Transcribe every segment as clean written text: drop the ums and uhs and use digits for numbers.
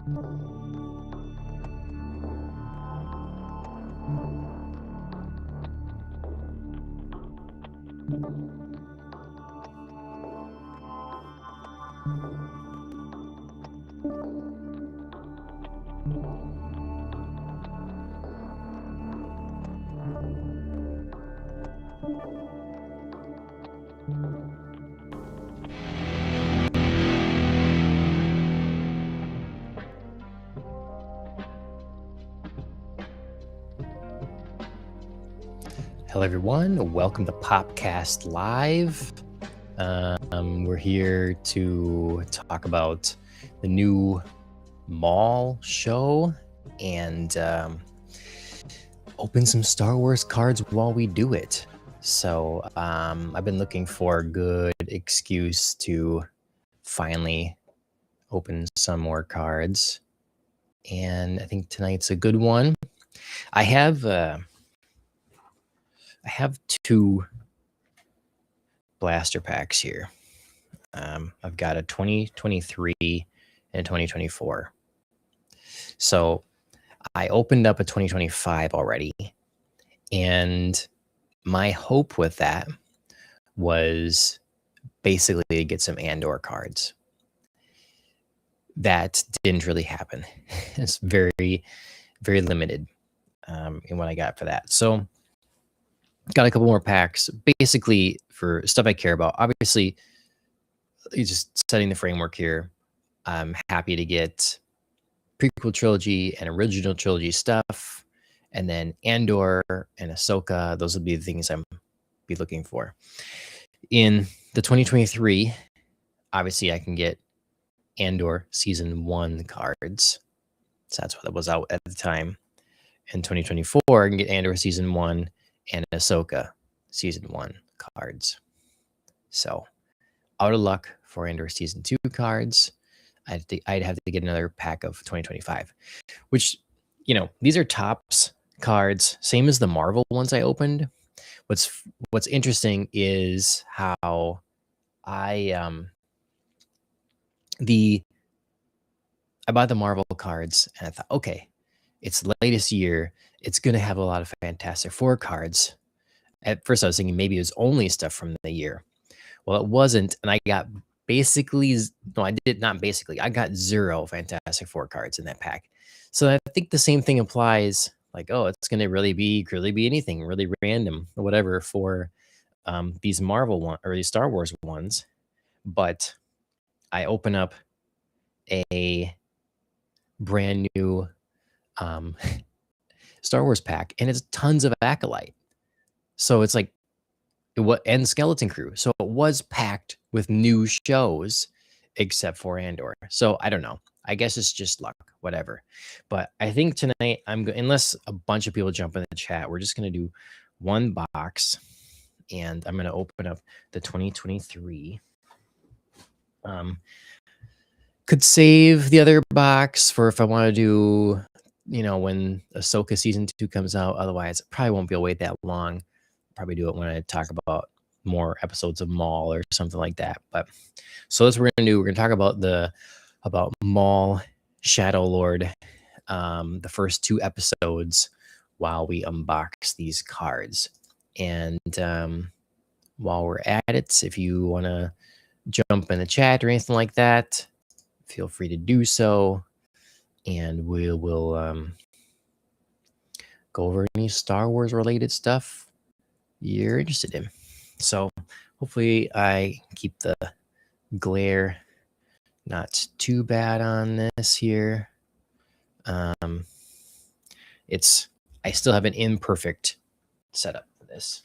Hello, everyone. Welcome to Popcast Live. We're here to talk about the new Maul show and open some Star Wars cards while we do it. So I've been looking for a good excuse to finally open some more cards, and I think tonight's a good one. I have two blaster packs here. I've got a 2023 and a 2024. So I opened up a 2025 already, and my hope with that was basically to get some Andor cards. That didn't really happen. It's very, very limited in what I got for that. So got a couple more packs, basically for stuff I care about. Obviously, just setting the framework here. I'm happy to get prequel trilogy and original trilogy stuff, and then Andor and Ahsoka. Those would be the things I'm be looking for. In the 2023, obviously I can get Andor season 1 cards. So that's what was out at the time. In 2024, I can get Andor season 1 and Ahsoka season 1 cards. So out of luck for Andor season 2 cards. I'd have to get another pack of 2025, which, these are Topps cards, same as the Marvel ones I opened. What's interesting is how I bought the Marvel cards and I thought, okay, it's the latest year. It's going to have a lot of Fantastic Four cards. At first I was thinking maybe it was only stuff from the year. Well, it wasn't. And I got I got 0 Fantastic Four cards in that pack. So I think the same thing applies. Like, oh, it's going to really be anything really random or whatever for these Marvel one or these Star Wars ones. But I open up a brand new Star Wars pack, and it's tons of Acolyte. So it's like and Skeleton Crew. So it was packed with new shows, except for Andor. So I don't know. I guess it's just luck, whatever. But I think tonight unless a bunch of people jump in the chat, we're just gonna do one box, and I'm gonna open up the 2023. Could save the other box for if I want to do, when Ahsoka season 2 comes out. Otherwise, I probably won't be able to wait that long. Probably do it when I talk about more episodes of Maul or something like that. But so that's what we're gonna do. We're gonna talk about Maul Shadow Lord, the first 2 episodes, while we unbox these cards. And while we're at it, if you want to jump in the chat or anything like that, feel free to do so, and we will go over any Star Wars related stuff you're interested in. So hopefully I keep the glare not too bad on this here. I still have an imperfect setup for this.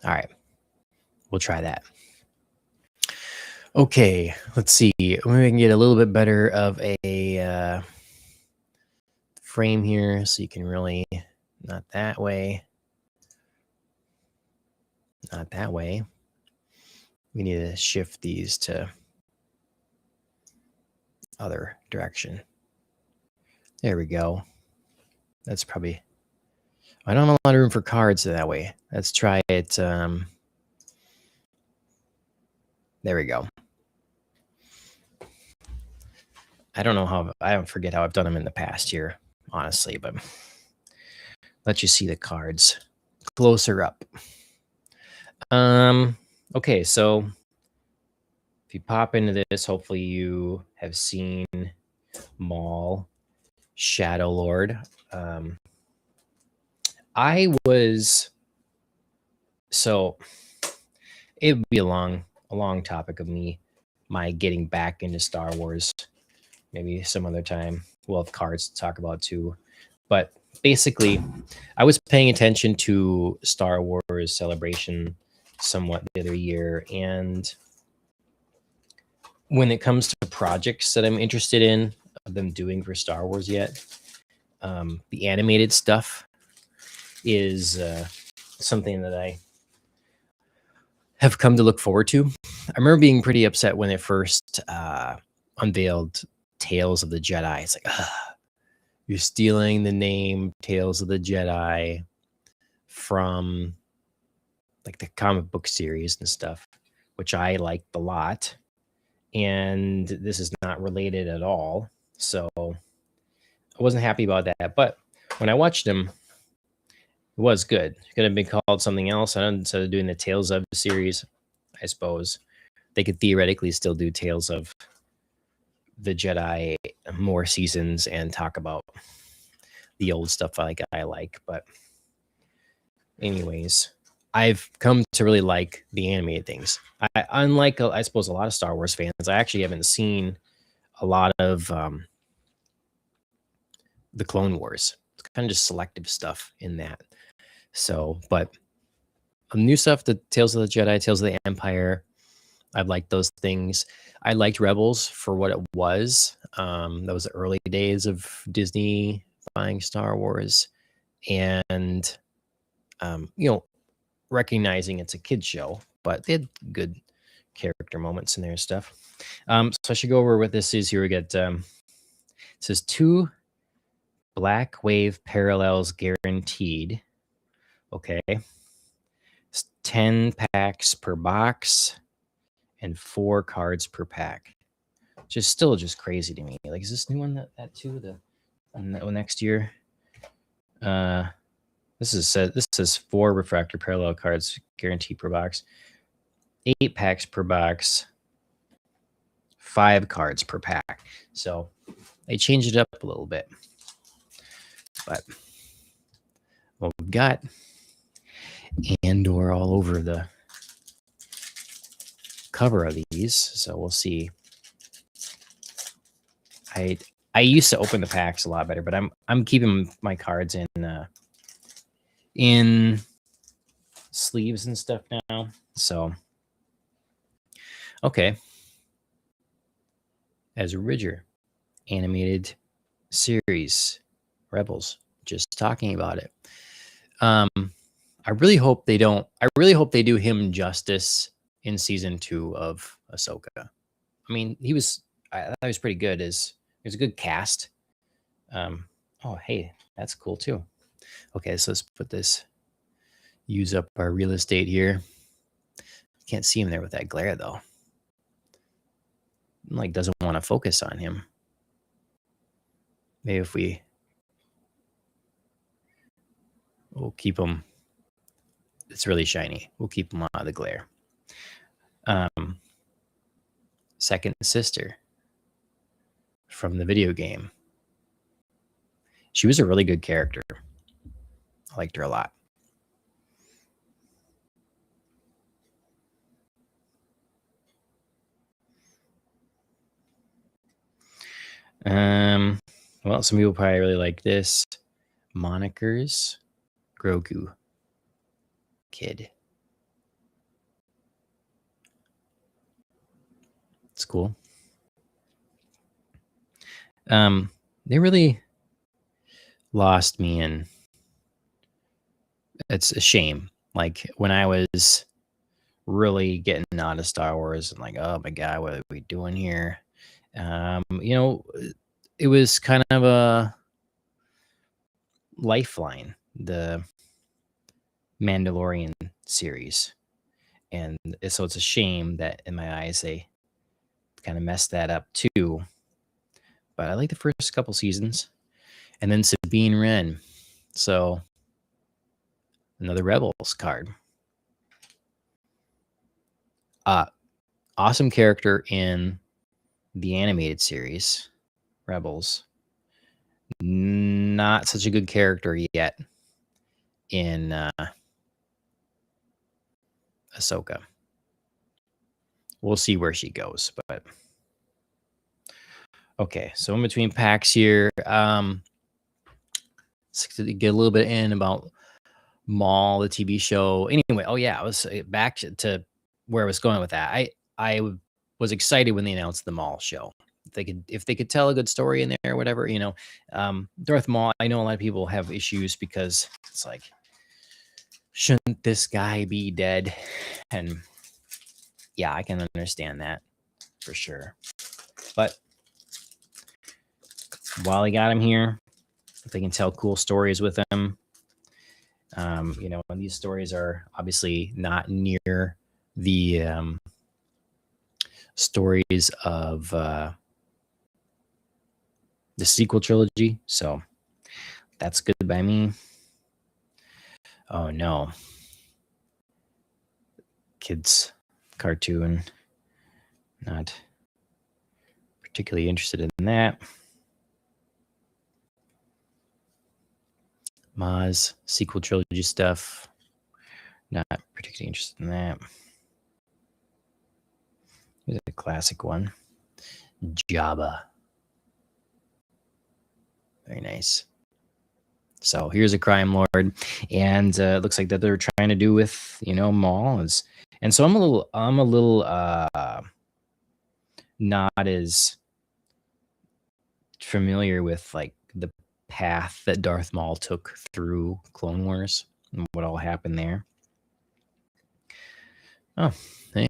All right, we'll try that. Okay, let's see. Maybe we can get a little bit better of a frame here so you can really, not that way. Not that way. We need to shift these to other direction. There we go. That's probably... I don't have a lot of room for cards that way. Let's try it. There we go. I don't know how... I don't forget how I've done them in the past here, honestly, but let you see the cards closer up. Okay, so if you pop into this, hopefully you have seen Maul Shadow Lord. So it would be a long topic of my getting back into Star Wars. Maybe some other time we'll have cards to talk about too. But basically, I was paying attention to Star Wars Celebration somewhat the other year, and when it comes to projects that I'm interested in them doing for Star Wars yet, the animated stuff is something that I have come to look forward to. I remember being pretty upset when it first unveiled Tales of the Jedi. It's like, you're stealing the name Tales of the Jedi from like the comic book series and stuff, which I liked a lot. And this is not related at all. So I wasn't happy about that. But when I watched him, it was good. It could have been called something else. Instead of doing the Tales of series, I suppose they could theoretically still do Tales of the Jedi more seasons and talk about the old stuff I like. But anyways, I've come to really like the animated things. Unlike, I suppose, a lot of Star Wars fans, I actually haven't seen a lot of the Clone Wars. It's kind of just selective stuff in that. So, but new stuff, the Tales of the Jedi, Tales of the Empire, I liked those things. I liked Rebels for what it was. That was the early days of Disney buying Star Wars, and recognizing it's a kid's show, but they had good character moments in there and stuff. So I should go over what this is here. We get it says 2 Black Wave parallels guaranteed. Okay. It's 10 packs per box and 4 cards per pack. Just still just crazy to me. Like, is this new one that too? The next year? This says 4 refractor parallel cards guaranteed per box, 8 packs per box, 5 cards per pack. So they changed it up a little bit. But what we've got Andor all over the cover of these, so we'll see. I used to open the packs a lot better, but I'm keeping my cards in sleeves and stuff now. So okay, Ezra Bridger animated series Rebels, just talking about it. I really hope they don't. I really hope they do him justice in season 2 of Ahsoka. I mean, I thought he was pretty good. It was a good cast. Oh, hey, that's cool too. Okay, so let's put this. Use up our real estate here. Can't see him there with that glare though. Like, doesn't want to focus on him. Maybe if we'll keep him. It's really shiny. We'll keep him out of the glare. Second sister from the video game. She was a really good character. I liked her a lot. Well, some people probably really like this. Monikers. Grogu. Kid. It's cool. They really lost me, and it's a shame. Like, when I was really getting out of Star Wars and like, oh my god, what are we doing here? You know, it was kind of a lifeline, the Mandalorian series. And so it's a shame that in my eyes they kind of messed that up too. But I like the first couple seasons. And then Sabine Wren. So another Rebels card. Awesome character in the animated series, Rebels. Not such a good character yet in Ahsoka. We'll see where she goes, but okay. So in between packs here, let's get a little bit in about Maul, the TV show. Anyway, oh yeah, I was back to where I was going with that. I was excited when they announced the Maul show. If they could tell a good story in there or whatever, you know. Darth Maul, I know a lot of people have issues because it's like, shouldn't this guy be dead? And yeah, I can understand that for sure. But while I got him here, if they can tell cool stories with him, you know, and these stories are obviously not near the stories of the sequel trilogy, so that's good by me. Oh no, kids cartoon, not particularly interested in that. Maz sequel trilogy stuff, not particularly interested in that. Here's a classic one, Jabba. Very nice. So here's a crime lord, and it looks like that they're trying to do with, you know, Maul is, and so I'm a little not as familiar with like the path that Darth Maul took through Clone Wars and what all happened there. Oh, hey.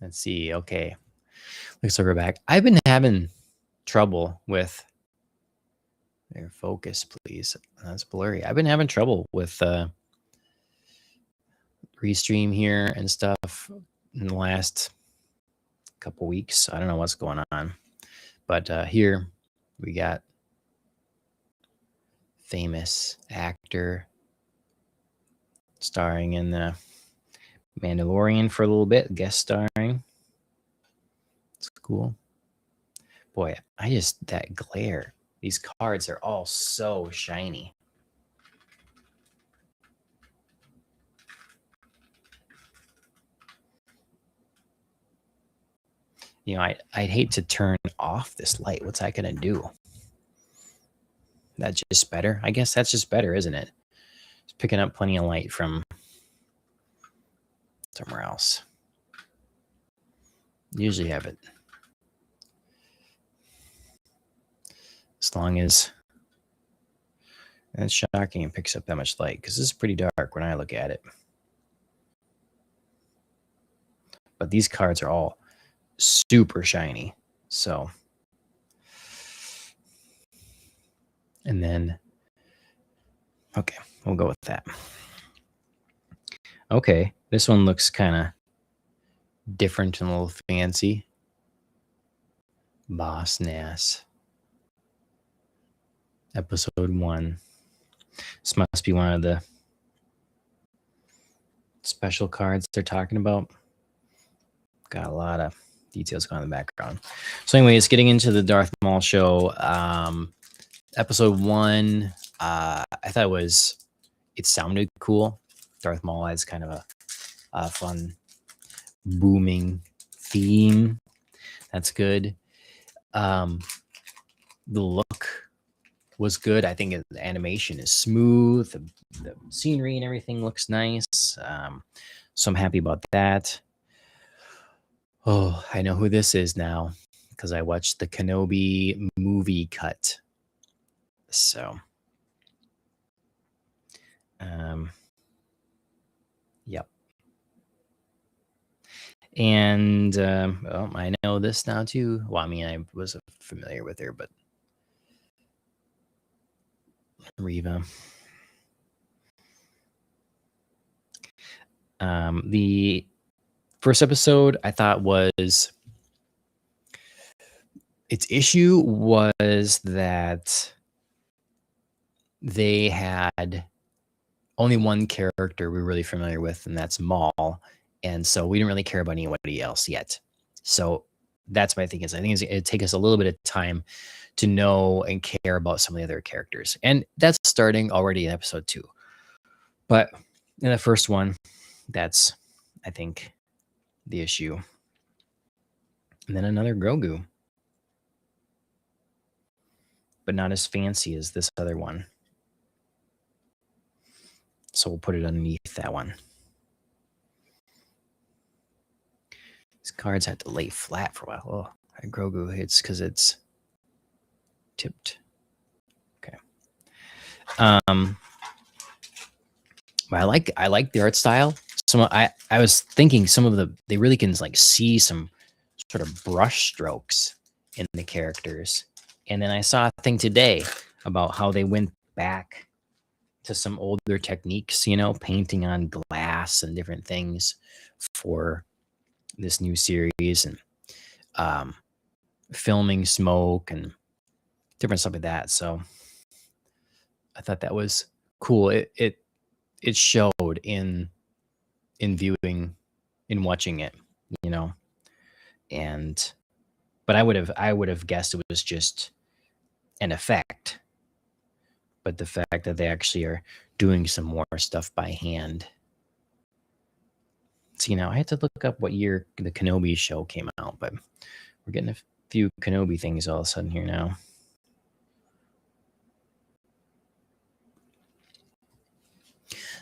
Let's see. Okay. Looks like we're back. I've been having trouble with their focus, please. That's blurry. I've been having trouble with restream here and stuff in the last couple weeks. I don't know what's going on. But here we got famous actor starring in the Mandalorian for a little bit, guest starring. It's cool. Boy, that glare. These cards are all so shiny. You know, I'd hate to turn off this light. What's that going to do? That's just better? I guess that's just better, isn't it? It's picking up plenty of light from somewhere else. Usually have it. As long as that's shocking and picks up that much light, because this is pretty dark when I look at it. But these cards are all super shiny. So, and then, okay, we'll go with that. Okay, this one looks kind of different and a little fancy. Boss Nass. Episode 1. This must be one of the special cards they're talking about. Got a lot of details going in the background. So anyways, getting into the Darth Maul show. Episode 1, I thought it was it sounded cool. Darth Maul has kind of a fun booming theme. That's good. The look was good. I think the animation is smooth. The scenery and everything looks nice. So I'm happy about that. Oh, I know who this is now because I watched the Kenobi movie cut. So, yep. And I know this now too. Well, I mean, I was familiar with her, but Reva. The first episode I thought was, its issue was that they had only one character we're really familiar with, and that's Maul. And so we didn't really care about anybody else yet. So that's my thing is, I think it'd take us a little bit of time to know and care about some of the other characters. And that's starting already in episode 2. But in the first one, that's, I think, the issue. And then another Grogu, but not as fancy as this other one. So we'll put it underneath that one. These cards have to lay flat for a while. Oh, Grogu hits because it's tipped. Okay. But I like the art style. I was thinking they really can like see some sort of brush strokes in the characters. And then I saw a thing today about how they went back to some older techniques, painting on glass and different things for this new series, and filming smoke and different stuff like that. So I thought that was cool. It showed in viewing, in watching it, and but I would have guessed it was just an effect. But the fact that they actually are doing some more stuff by hand. So, I had to look up what year the Kenobi show came out, but we're getting a few Kenobi things all of a sudden here now.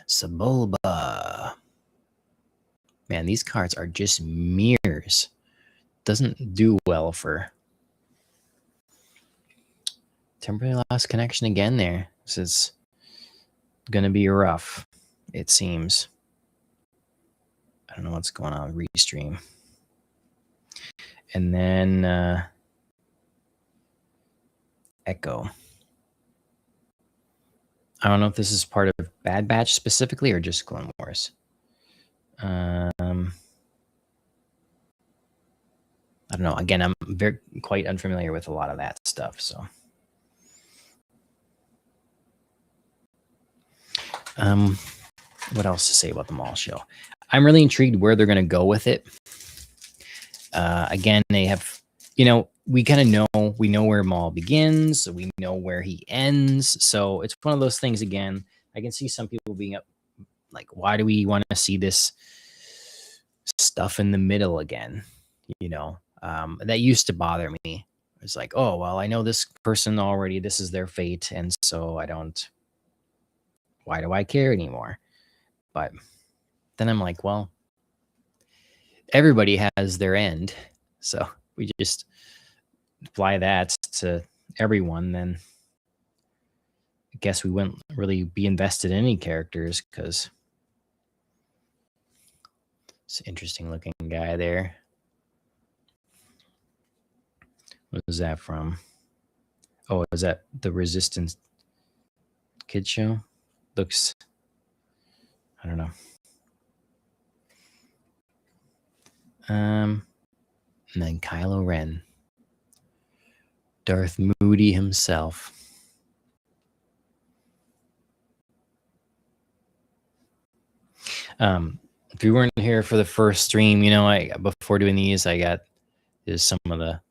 Sebulba. Man, these cards are just mirrors. Doesn't do well for temporary lost connection again there. This is going to be rough, it seems. I don't know what's going on with Restream. And then Echo. I don't know if this is part of Bad Batch specifically or just Clone Wars. I don't know. Again, I'm quite unfamiliar with a lot of that stuff. So, what else to say about the Maul show? I'm really intrigued where they're going to go with it. Again, they have, we kind of know, we know where Maul begins, so we know where he ends. So it's one of those things. Again, I can see some people being up, like, why do we want to see this stuff in the middle again? That used to bother me. It's like, oh, well, I know this person already, this is their fate. And so why do I care anymore? But then I'm like, well, everybody has their end. So we just apply that to everyone. Then I guess we wouldn't really be invested in any characters because it's an interesting looking guy there. What was that from? Oh, is that the Resistance kid show? Looks, I don't know. And then Kylo Ren, Darth Moody himself. If you weren't here for the first stream, before doing these, there's some of the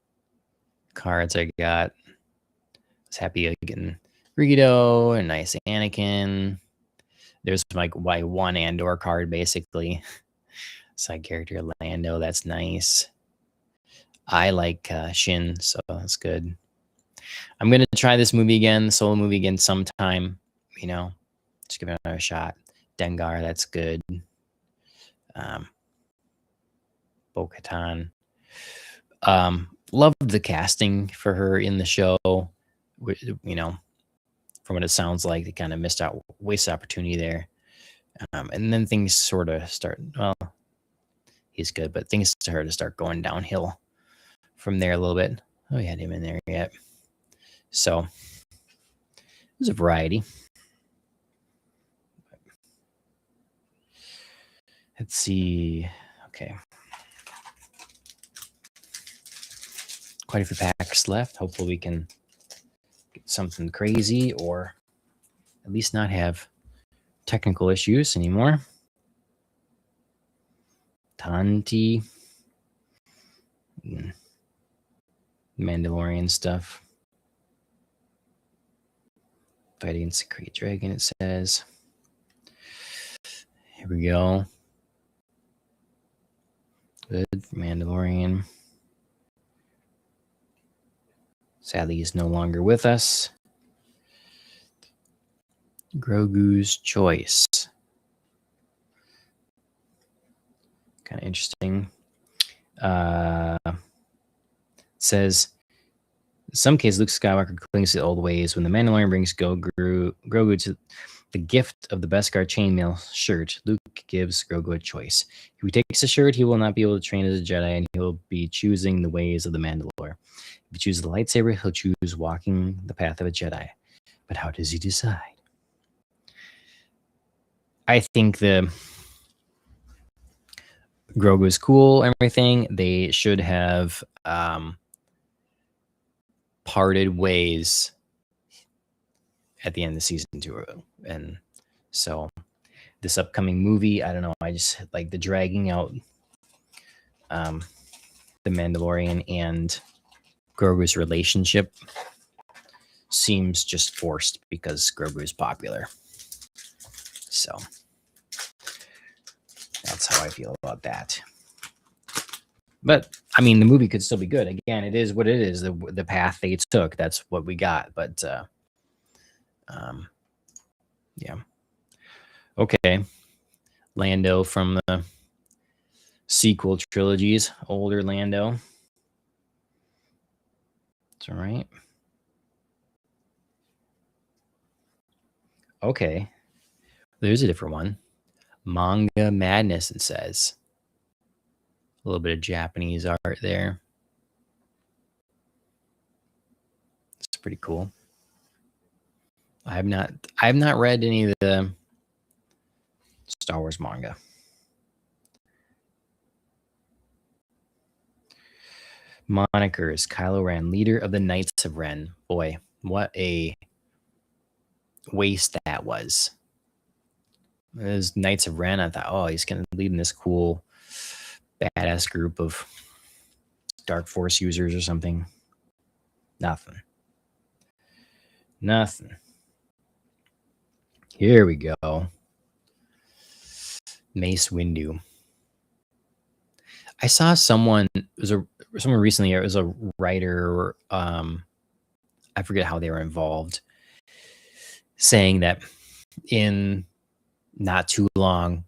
cards I got. I was happy getting Greedo, a nice Anakin, There's like my one Andor card, basically. Side character Lando. That's nice. I like Shin, so that's good. I'm gonna try this movie again, solo movie again sometime. Just give it another shot. Dengar, that's good. Bo-Katan. Loved the casting for her in the show. From what it sounds like, they kind of wasted opportunity there. And then things sort of start. Well, he's good, but things started to start going downhill from there a little bit. Oh, we had him in there yet. So there's a variety. Let's see. Okay. Quite a few packs left. Hopefully we can get something crazy or at least not have technical issues anymore. Tanti. Mandalorian stuff. Fighting against the Kree Dragon, it says. Here we go. Good. Mandalorian. Sadly, he's no longer with us. Grogu's Choice. Kind of interesting. Says, in some cases, Luke Skywalker clings to the old ways. When the Mandalorian brings Grogu to the gift of the Beskar chainmail shirt, Luke gives Grogu a choice. If he takes the shirt, he will not be able to train as a Jedi, and he will be choosing the ways of the Mandalore. If he chooses the lightsaber, he'll choose walking the path of a Jedi. But how does he decide? I think the Grogu is cool and everything. They should have parted ways at the end of season 2. And so this upcoming movie, I don't know, I just like the dragging out the Mandalorian and Grogu's relationship seems just forced because Grogu is popular. So that's how I feel about that. But I mean, the movie could still be good. Again, it is what it is. The path they took, that's what we got. But yeah. Okay. Lando from the sequel trilogies, older Lando. It's all right. Okay. There's a different one. Manga Madness, it says. A little bit of Japanese art there. It's pretty cool. I have not read any of the Star Wars manga. Monikers: Kylo Ren, leader of the Knights of Ren. Boy, what a waste that was. Those Knights of Ren, I thought, oh, he's going to lead in this cool, badass group of Dark Force users or something. Nothing. Here we go. Mace Windu. I saw someone recently. It was a writer. I forget how they were involved, saying that in not too long,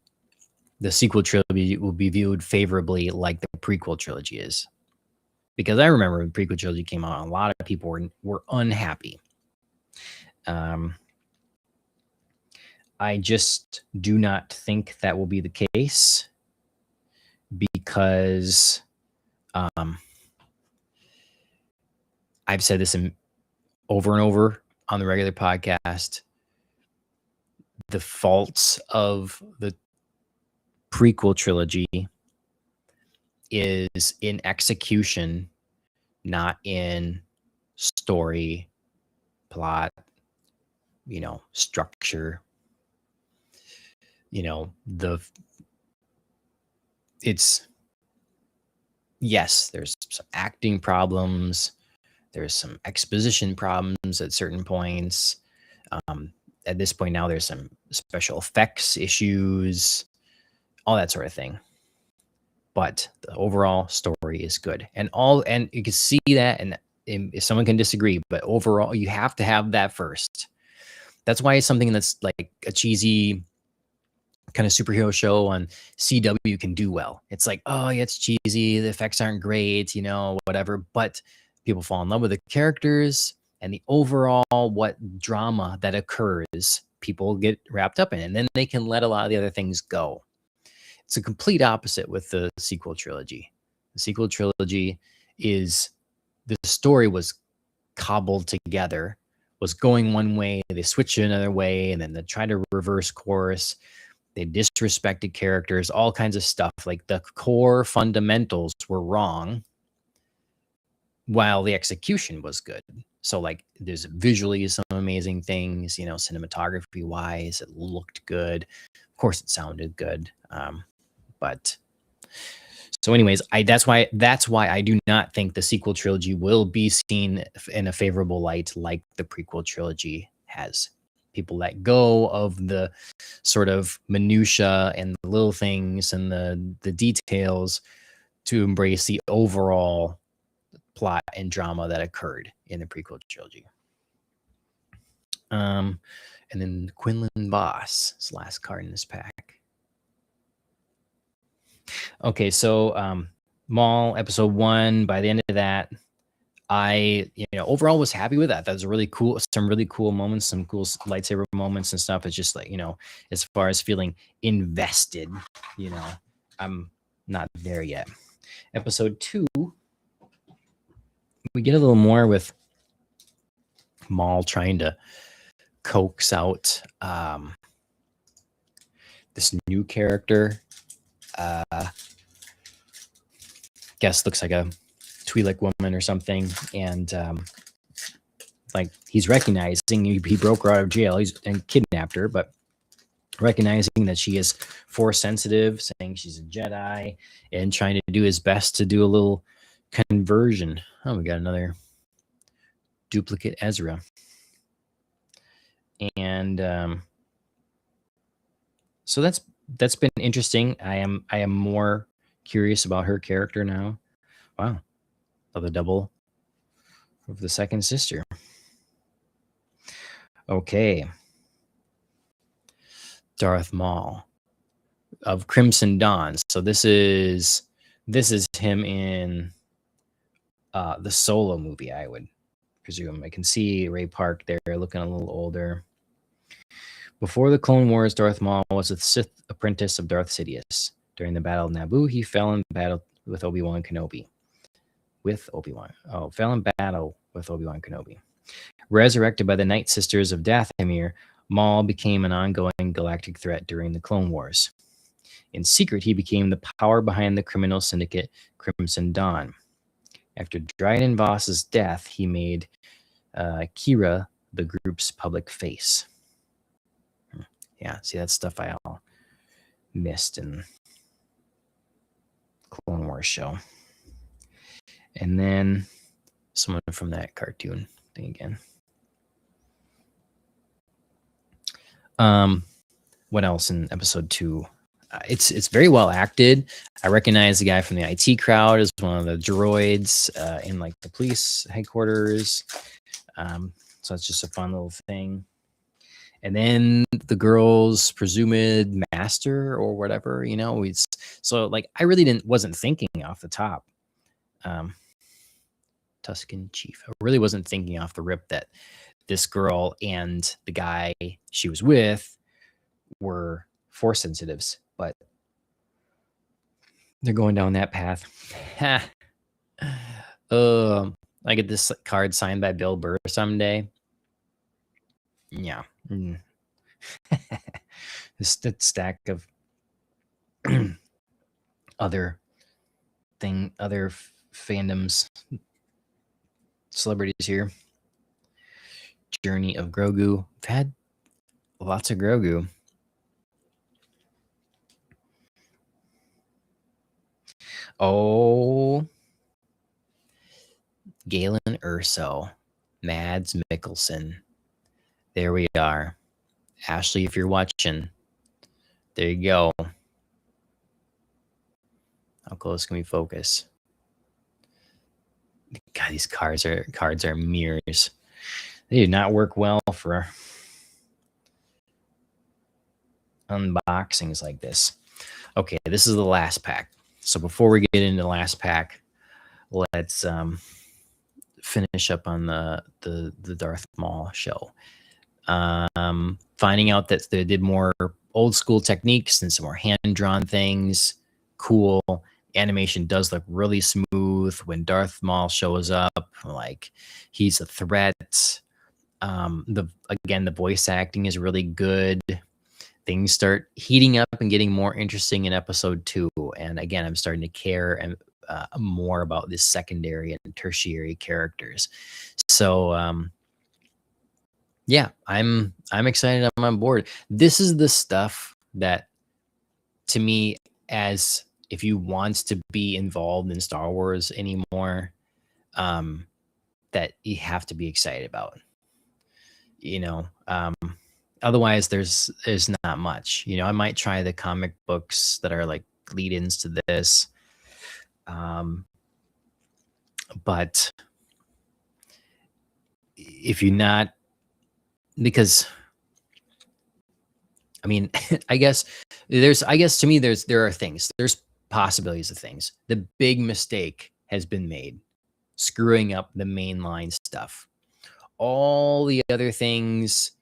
the sequel trilogy will be viewed favorably, like the prequel trilogy is. Because I remember when the prequel trilogy came out, a lot of people were unhappy. I just do not think that will be the case because I've said this over and over on the regular podcast. The faults of the prequel trilogy is in execution, not in story, plot, structure. There's some acting problems. There's some exposition problems at certain points. at this point now there's some special effects issues, all that sort of thing. But the overall story is good, and you can see that, and if someone can disagree, but overall you have to have that first. That's why it's something that's like a cheesy kind of superhero show on CW can do well. It's like, oh yeah, it's cheesy, the effects aren't great, whatever, but people fall in love with the characters and the overall what drama that occurs, people get wrapped up in it, and then they can let a lot of the other things go. It's a complete opposite with the sequel trilogy. The sequel trilogy is, the story was cobbled together, was going one way, they switched it another way, and then they tried to reverse course. They disrespected characters, all kinds of stuff. Like the core fundamentals were wrong, while the execution was good. So like there's visually some amazing things, cinematography wise, it looked good. Of course it sounded good. But so anyways, that's why I do not think the sequel trilogy will be seen in a favorable light like the prequel trilogy has. People let go of the sort of minutia and the little things and the details to embrace the overall plot and drama that occurred in the prequel trilogy. And then Quinlan Boss is the last card in this pack. Okay, so Maul episode 1, by the end of that, I overall was happy with that. That was really cool. Some really cool moments, some cool lightsaber moments and stuff. It's just like, as far as feeling invested, I'm not there yet. Episode 2, we get a little more with Maul trying to coax out this new character. Guess looks like a Twi'lek woman or something, and like he's recognizing he broke her out of jail, and kidnapped her, but recognizing that she is force sensitive, saying she's a Jedi, and trying to do his best to do a little conversion. Oh, we got another duplicate Ezra, and so that's been interesting. I am more curious about her character now. Wow. Of the double of the second sister. Okay. Darth Maul of Crimson Dawn. So this is him in the Solo movie, I would presume. I can see Ray Park there looking a little older. Before the Clone Wars, Darth Maul was a Sith apprentice of Darth Sidious. During the Battle of Naboo, he fell in battle with Obi-Wan Kenobi. Fell in battle with Obi-Wan Kenobi. Resurrected by the Night Sisters of Dathomir, Maul became an ongoing galactic threat during the Clone Wars. In secret, he became the power behind the criminal syndicate Crimson Dawn. After Dryden Voss's death, he made Kira the group's public face. Yeah, see, that's stuff I all missed in Clone Wars show. And then someone from that cartoon thing again. What else in episode 2? It's very well acted. I recognize the guy from the IT crowd as one of the droids in like the police headquarters. So it's just a fun little thing. And then the girl's presumed master or whatever, so like I really wasn't thinking off the top. Tusken Chief. I really wasn't thinking off the rip that this girl and the guy she was with were force sensitives, but they're going down that path. I get this card signed by Bill Burr someday. Yeah. This stack of other fandoms, celebrities here. Journey of Grogu. I've had lots of Grogu. Oh, Galen Erso, Mads Mikkelsen. There we are. Ashley, if you're watching, there you go. How close can we focus? God, these cards are mirrors. They do not work well for unboxings like this. Okay, this is the last pack. So before we get into the last pack, let's finish up on the Darth Maul show. Finding out that they did more old school techniques and some more hand-drawn things. Cool. Animation does look really smooth when Darth Maul shows up. Like, he's a threat. The voice acting is really good. Things start heating up and getting more interesting in episode 2. And again, I'm starting to care and more about this secondary and tertiary characters. So yeah, I'm excited. I'm on board. This is the stuff that, to me, as if you want to be involved in Star Wars anymore, that you have to be excited about. Otherwise there's not much. I might try the comic books that are like lead-ins to this, but if you're not, because I mean, I guess to me there are things, there's possibilities of things. The big mistake has been made, screwing up the mainline stuff. All the other things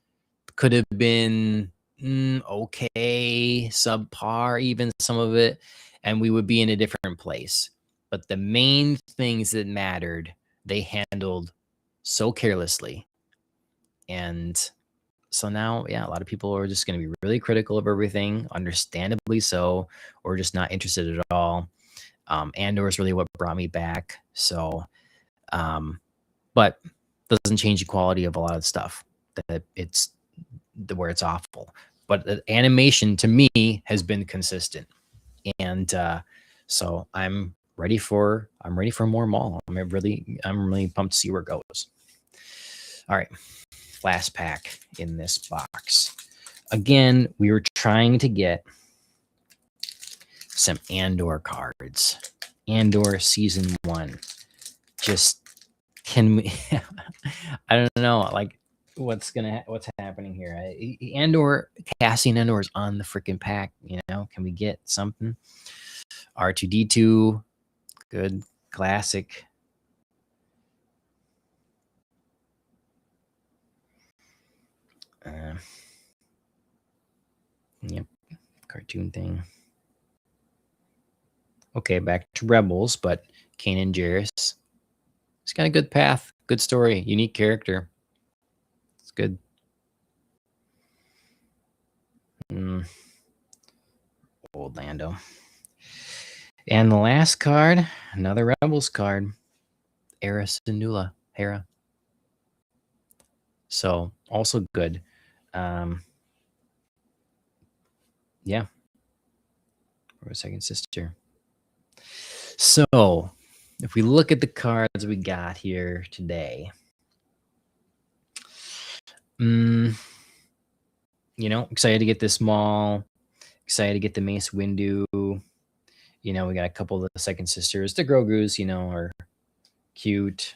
could have been okay, subpar, even some of it, and we would be in a different place. But the main things that mattered, they handled so carelessly. And so now, yeah, a lot of people are just going to be really critical of everything, understandably so, or just not interested at all. Andor is really what brought me back. So, but doesn't change the quality of a lot of stuff. That it's where it's awful. But the animation to me has been consistent, and so I'm ready for more Maul. I'm really pumped to see where it goes. All right. Last pack in this box. Again, we were trying to get some Andor cards. Andor season 1. Just can we I don't know, like what's happening here. Cassian Andor is on the freaking pack, Can we get something? R2D2, good classic. Yep, cartoon thing. Okay, back to Rebels, but Kanan Jarrus. He's got a good path, good story, unique character. It's good. Old Lando. And the last card, another Rebels card, Hera Syndulla. Hera. So also good. Yeah. For a second sister. So if we look at the cards we got here today, excited to get this Maul, excited to get the Mace Windu. We got a couple of the second sisters. The Grogu's, are cute.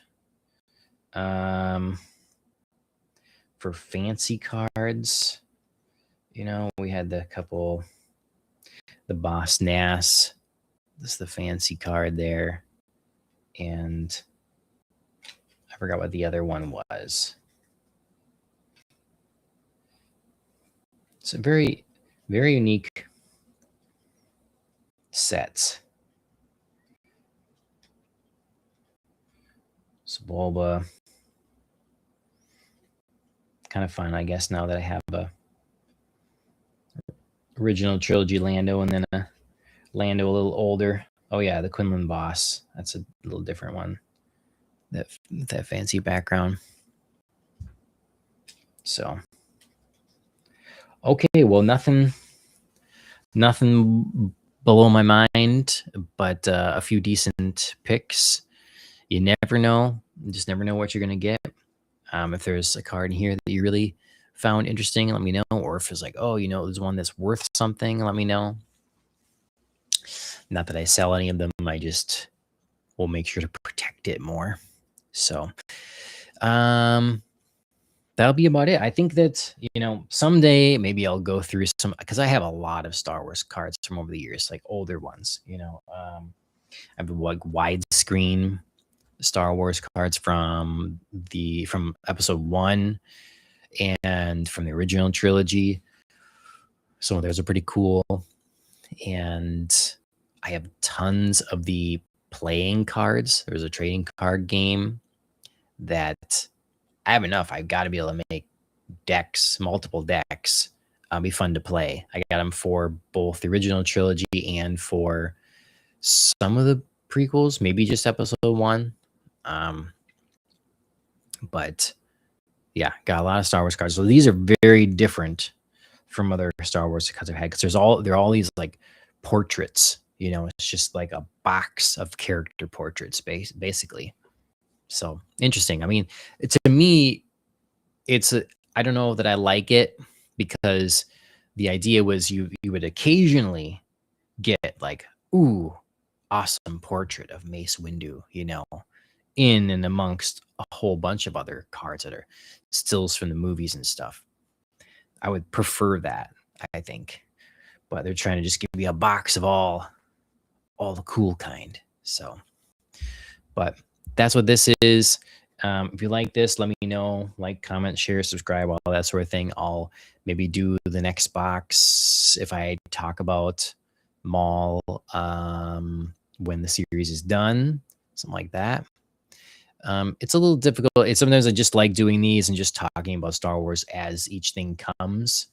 For fancy cards, we had the couple, the Boss Nass. This is the fancy card there. And I forgot what the other one was. It's a very, very unique set. Sebulba. Kind of fun, I guess, now that I have a original trilogy Lando and then a Lando a little older. Oh yeah, the Quinlan Boss. That's a little different one. That fancy background. So okay, well, nothing below my mind, but a few decent picks. You never know. You just never know what you're gonna get. If there's a card in here that you really, found interesting, let me know. Or if it's like, oh, there's one that's worth something, let me know. Not that I sell any of them, I just will make sure to protect it more. So, that'll be about it. I think that, someday maybe I'll go through some, because I have a lot of Star Wars cards from over the years, like older ones, I have like widescreen Star Wars cards from episode 1 and from the original trilogy. Some of those are pretty cool. And I have tons of the playing cards. There's a trading card game that I have enough. I've got to be able to make decks, multiple decks. Be fun to play. I got them for both the original trilogy and for some of the prequels, maybe just episode 1. But yeah, got a lot of Star Wars cards. So these are very different from other Star Wars cards I've had, because they're all these like portraits. It's just like a box of character portraits, basically. So interesting. I mean, to me, I don't know that I like it, because the idea was you would occasionally get like, ooh, awesome portrait of Mace Windu, in and amongst a whole bunch of other cards that are stills from the movies and stuff. I would prefer that, I think. But they're trying to just give me a box of all the cool kind. So, but that's what this is. If you like this, let me know. Like, comment, share, subscribe, all that sort of thing. I'll maybe do the next box if I talk about Maul when the series is done, something like that. It's a little difficult. Sometimes I just like doing these and just talking about Star Wars as each thing comes,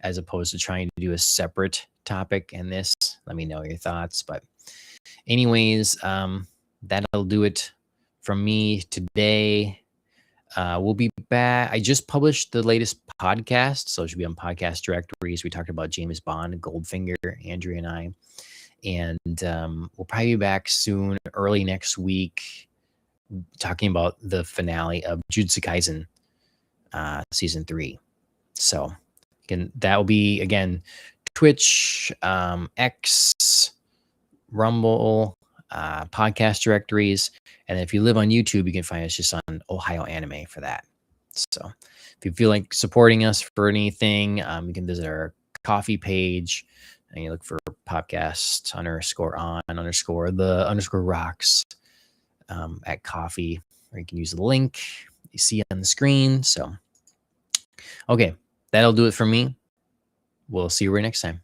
as opposed to trying to do a separate topic in this. Let me know your thoughts. But anyways, that'll do it from me today. We'll be back. I just published the latest podcast, so it should be on podcast directories. We talked about James Bond, Goldfinger, Andrew and I. And we'll probably be back soon, early next week, talking about the finale of Jujutsu Kaisen season 3. So again, that will be Twitch, X, Rumble, podcast directories. And if you live on YouTube, you can find us just on Ohio Anime for that. So if you feel like supporting us for anything, you can visit our coffee page and you look for podcast _on_the_rocks at coffee, or you can use the link you see on the screen. So, okay, that'll do it for me. We'll see you right next time.